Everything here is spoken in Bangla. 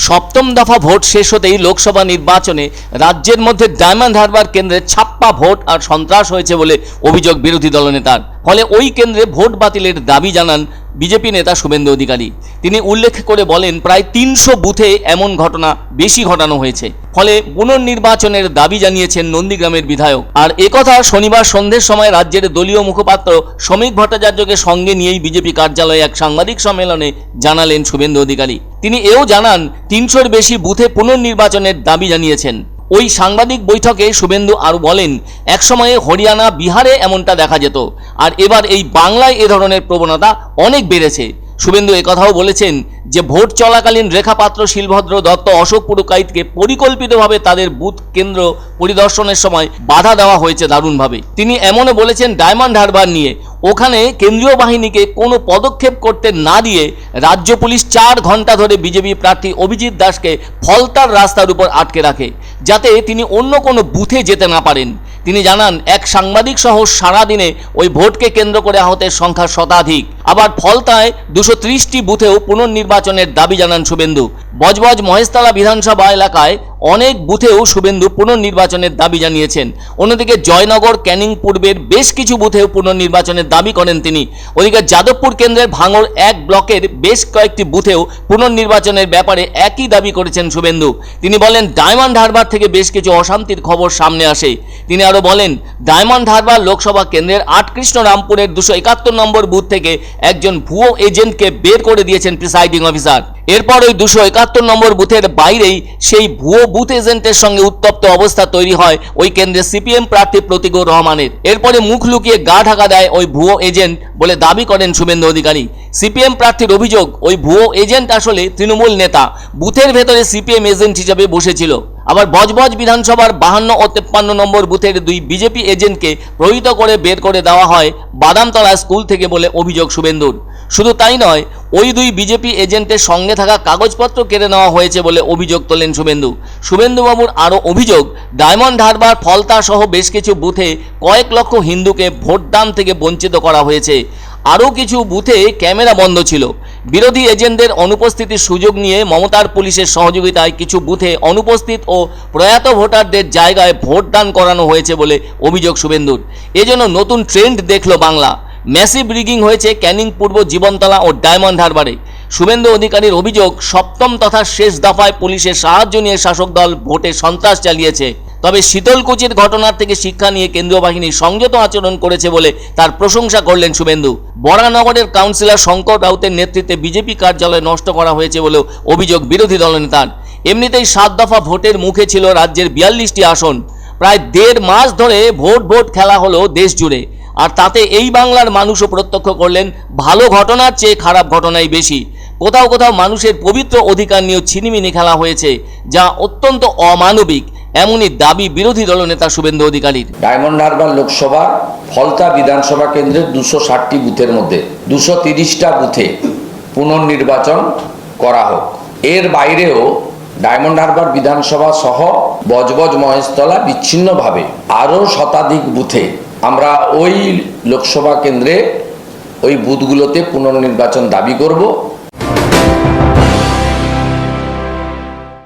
সপ্তম দফা ভোট শেষ হতেই লোকসভা নির্বাচনে রাজ্যের মধ্যে ডায়মন্ড হারবার কেন্দ্রে ছাপ্পা ভোট আর সন্ত্রাস হয়েছে বলে অভিযোগ বিরোধী দলনেতার। ফলে ওই কেন্দ্রে ভোট বাতিলের দাবি জানান বিজেপি নেতা শুভেন্দু অধিকারী। তিনি উল্লেখ করে বলেন, প্রায় ৩০০ বুথে এমন ঘটনা বেশি ঘটানো হয়েছে। ফলে পুনর্নির্বাচনের দাবি জানিয়েছেন নন্দীগ্রামের বিধায়ক। আর একথা শনিবার সন্ধ্যের সময় রাজ্যের দলীয় মুখপাত্র শ্রমিক ভট্টাচার্যকে সঙ্গে নিয়েই বিজেপি কার্যালয়ে এক সাংবাদিক সম্মেলনে জানালেন শুভেন্দু অধিকারী। তিনি এও জানান, ৩০০-র বেশি বুথে পুনর্নির্বাচনের দাবি জানিয়েছেন। ওই সাংবাদিক বৈঠকে শুভেন্দু আরও বলেন, একসময়ে হরিয়ানা, বিহারে এমনটা দেখা যেত, আর এবার এই বাংলায় এ ধরনের প্রবণতা অনেক বেড়েছে। শুভেন্দু একথাও বলেছেন যে ভোট চলাকালীন রেখা পাত্র, শিলভদ্র দত্ত, অশোক পুরকাইতকে পরিকল্পিতভাবে তাদের বুথ কেন্দ্র পরিদর্শনের সময় বাধা দেওয়া হয়েছে দারুণভাবে। তিনি এমনও বলেছেন, ডায়মন্ড হারবার নিয়ে ওখানে কেন্দ্রীয় বাহিনীকে কোনো পদক্ষেপ করতে না দিয়ে রাজ্য পুলিশ 4 ঘন্টা ধরে বিজেপি প্রার্থী অভিজিৎ দাসকে ফলতার রাস্তার উপর আটকে রাখে, যাতে তিনি অন্য কোনো বুথে যেতে না পারেন। তিনি জানান, এক সাংবাদিক সহ সারাদিনে ওই ভোটকে কেন্দ্র করে আহতের সংখ্যা শতাধিক। আবার ফলতায় 230টি বুথেও পুনর্নির্বাচনের দাবি জানান শুভেন্দু। বজবজ মহেশতলা বিধানসভা এলাকায় অনেক বুথেও শুভেন্দু পুনর্নির্বাচনের দাবি জানিয়েছেন। অন্যদিকে জয়নগর, ক্যানিং পূর্বের বেশ কিছু বুথেও পুনর্নির্বাচনের দাবি করেন তিনি। ওদিকে যাদবপুর কেন্দ্রের ভাঙড় 1 ব্লকের বেশ কয়েকটি বুথেও পুনর্নির্বাচনের ব্যাপারে একই দাবি করেছেন শুভেন্দু। তিনি বলেন, ডায়মন্ড হারবার থেকে বেশ কিছু অশান্তির খবর সামনে আসে। তিনি আরও বলেন, ডায়মন্ড হারবার লোকসভা কেন্দ্রের 8 কৃষ্ণরামপুরের 271 নম্বর বুথ থেকে একজন ভুয়ো এজেন্টকে বের করে দিয়েছেন প্রিসাইডিং অফিসার। এরপর ওই 271 নম্বর বুথের বাইরেই সেই ভুয়ো বুথ এজেন্টের সঙ্গে উত্তপ্ত অবস্থা তৈরি হয় ওই কেন্দ্রে সিপিএম প্রার্থী প্রতীকুর রহমানের। এরপরে মুখ লুকিয়ে গা ঢাকা দেয় ওই ভুয়ো এজেন্ট বলে দাবি করেন শুভেন্দু অধিকারী। সিপিএম প্রার্থীর অভিযোগ, ওই ভুয়ো এজেন্ট আসলে তৃণমূল নেতা, বুথের ভেতরে সিপিএম এজেন্ট হিসেবে বসেছিল। আবার বজবজ বিধানসভার 52 ও 53 নম্বর বুথের 2 বিজেপি এজেন্টকে প্রহিত করে বের করে দেওয়া হয় বাদামতলা স্কুল থেকে বলে অভিযোগ শুভেন্দুর। শুধু তাই নয়, ওই 2 বিজেপি এজেন্টের সঙ্গে থাকা কাগজপত্র কেড়ে নেওয়া হয়েছে বলে অভিযোগ তোলেন শুভেন্দু। শুভেন্দুবাবুর আরও অভিযোগ, ডায়মন্ড হারবার, ফলতা সহ বেশ কিছু বুথে কয়েক লক্ষ হিন্দুকে ভোটদান থেকে বঞ্চিত করা হয়েছে। আরও কিছু বুথে ক্যামেরা বন্ধ ছিল। বিরোধী এজেন্টদের অনুপস্থিতির সুযোগ নিয়ে মমতার পুলিশের সহযোগিতায় কিছু বুথে অনুপস্থিত ও প্রয়াত ভোটারদের জায়গায় ভোটদান করানো হয়েছে বলে অভিযোগ শুভেন্দুর। এজন্য নতুন ট্রেন্ড দেখল বাংলা। ম্যাসিভ রিগিং হয়েছে ক্যানিং পূর্ব, জীবনতলা ও ডায়মন্ড হারবারে। শুভেন্দু অধিকারীর অভিযোগ, সপ্তম তথা শেষ দফায় পুলিশের সাহায্য নিয়ে শাসক দল ভোটে সন্ত্রাস চালিয়েছে। তবে শীতলকুচির ঘটনার থেকে শিক্ষা নিয়ে কেন্দ্রীয় বাহিনী সংযত আচরণ করেছে বলে তার প্রশংসা করলেন শুভেন্দু। বরানগরের কাউন্সিলর শঙ্কর রাউতের নেতৃত্বে বিজেপি কার্যালয় নষ্ট করা হয়েছে বলেও অভিযোগ বিরোধী দলনেতার। এমনিতেই 7 দফা ভোটের মুখে ছিল রাজ্যের 42টি আসন। প্রায় 1.5 মাস ধরে ভোট খেলা হলো দেশ জুড়ে। আর তাতে এই বাংলার মানুষও প্রত্যক্ষ করলেন, ভালো ঘটনার চেয়ে খারাপ ঘটনাই বেশি। কোথাও কোথাও মানুষের পবিত্র অধিকার নিয়েও ছিনিমিনি খেলা হয়েছে, যা অত্যন্ত অমানবিক, এমনই দাবি বিরোধী দলনেতা শুভেন্দু অধিকারীর। ডায়মন্ড হারবার লোকসভা ফলতা বিধানসভা কেন্দ্রের 260টি বুথের মধ্যে 230টা বুথে পুনর্নির্বাচন করা হোক। এর বাইরেও ডায়মন্ড হারবার বিধানসভা সহ বজবজ মহেশতলা বিচ্ছিন্নভাবে আরও শতাধিক বুথে আমরা ওই লোকসভা কেন্দ্রে ওই বুথগুলোতে পুনর্নির্বাচন দাবি করব।